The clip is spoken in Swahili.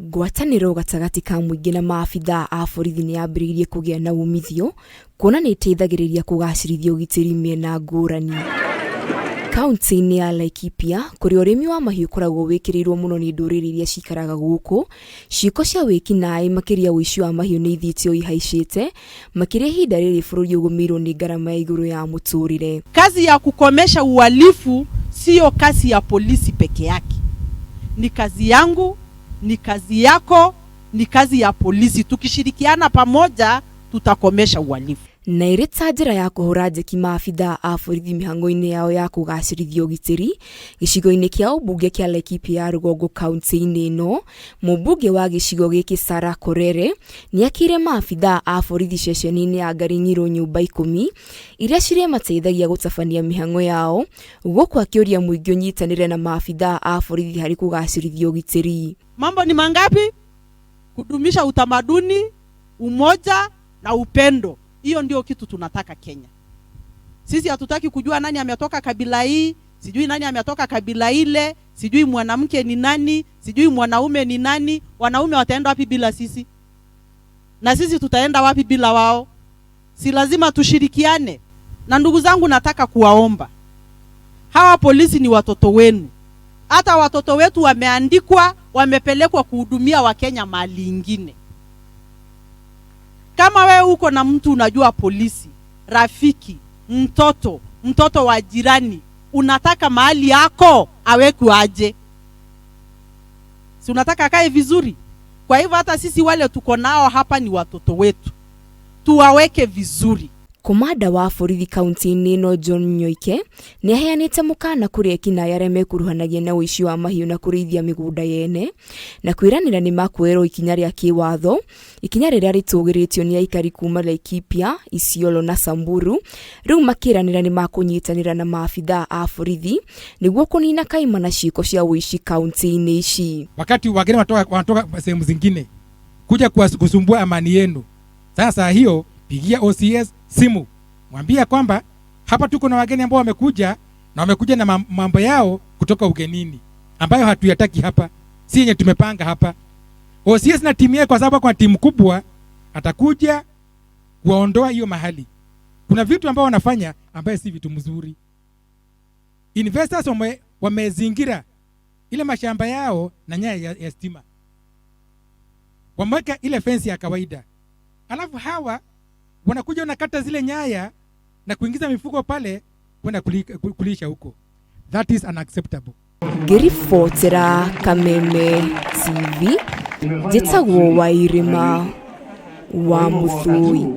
Ngwatanĩro gatagati ka mũingĩ na maabithaa a borithi nĩ yambĩrĩirie kũgĩa na umithio kuona nĩ ĩteithagĩrĩria kũgacĩrithia ũgitĩri mĩena ngũrani. Kaunti-inĩ ya Laikipia, kũrĩa ũrĩmi wa mahiũ ũkoragwo wĩkĩrĩirwo mũno nĩ ndũrĩrĩ iria cikaraga gũkũ, ciĩko cia wĩki-naĩ makĩria ũici wa mahiũ nĩ ithĩtio ihaicĩte, makĩria ihinda rĩrĩ bũrũri ũgũmĩirwo nĩ ngarama ya igũrũ ya mũtũrĩre. Kazi ya kukomesha uhalifu sio kazi ya polisi peke yake. Ni kazi yangu, ni kazi yako, ni kazi ya polisi. Tukishirikiana pamoja tutakomesha uhalifu. Na ĩrĩ njĩra ya kũhũra njeki maabithaa a borithi mĩhang'o-inĩ yao ya kũgacĩrithia ũgitĩri, gĩcigo-inĩ kĩa ũmbunge kĩa Laikipia ya rũgongo kaunti-inĩ ĩno, mũmbunge wa gĩcigo gĩkĩ Sarah Korere nĩ akĩire maabithaa a borithi ceceni-inĩ ya Ngaring'iro nyũmba 10 iria cirĩmateithagia gũtabania mĩhang'o yao, gũkũ akĩũria mũingĩ ũnyitanĩre na maabithaa a borithi harĩ kũgacĩrithia ũgitĩri. Mambo ni mangapi? Kudumisha utamaduni, umoja na upendo. Hiyo ndio kitu tunataka Kenya. Sisi hatutaki kujua nani ametoka kabila hii, sijui nani ametoka kabila ile, sijui mwanamke ni nani, sijui mwanaume ni nani. Wanaume wataenda wapi bila sisi? Na sisi tutaenda wapi bila wao? Si lazima tushirikiane. Na ndugu zangu, nataka kuwaomba, hawa polisi ni watoto wenu. Hata watoto wetu wameandikwa, wamepelekwa kuhudumia Wakenya mahali ingine. Kama wewe uko na mtu unajua polisi, rafiki, mtoto wa jirani, unataka mahali yako awekwe aje? Si unataka akae vizuri? Kwa hivyo hata sisi wale tuko nao hapa ni watoto wetu. Tuwaweke vizuri. Komanda wa borithi kaunti-inĩ ĩno John Nyoike nĩ aheanĩte mũkana kũrĩ ekinaĩ arĩa mekuruhanagia na ũici wa mahiũ na kũrĩithia mĩgũnda yene, na kwĩranĩra nĩ makuoerwo ikinya rĩa kĩwatho, ikinya rĩrĩa rĩtũgĩrĩtio nĩ aikari kuma Laikipia, Isiolo na Samburu. Rĩu makĩranĩra nĩ makũnyitanĩra na maabithaa a borithi nĩguo kũnina kaima na ciĩko cia ũici kaunti-inĩ ici. Wakati wageni wanatoka sehemu zingine kuja kusumbua amani yenu, sasa hiyo pigia OCS simu, mwambia kwamba hapa tuko na wageni ambao wamekuja na wamekuja na mambo yao kutoka ugenini ambayo hatuyataki hapa, si yenye tumepanga hapa. OCS na timu yake, kwa sababu kwa timu kubwa, atakuja kuondoa hiyo mahali. Kuna vitu ambao wanafanya ambayo si vitu mzuri. Investors wamezingira ile mashamba yao na nyaya ya stima, wameweka ile fence ya kawaida, alafu hawa wanakuja wanakata zile nyaya na kuingiza mifugo pale kwenda kulisha huko. That is unacceptable. Ngĩribotera Kameme TV, njĩtagwo Wairima wa Mũthũi.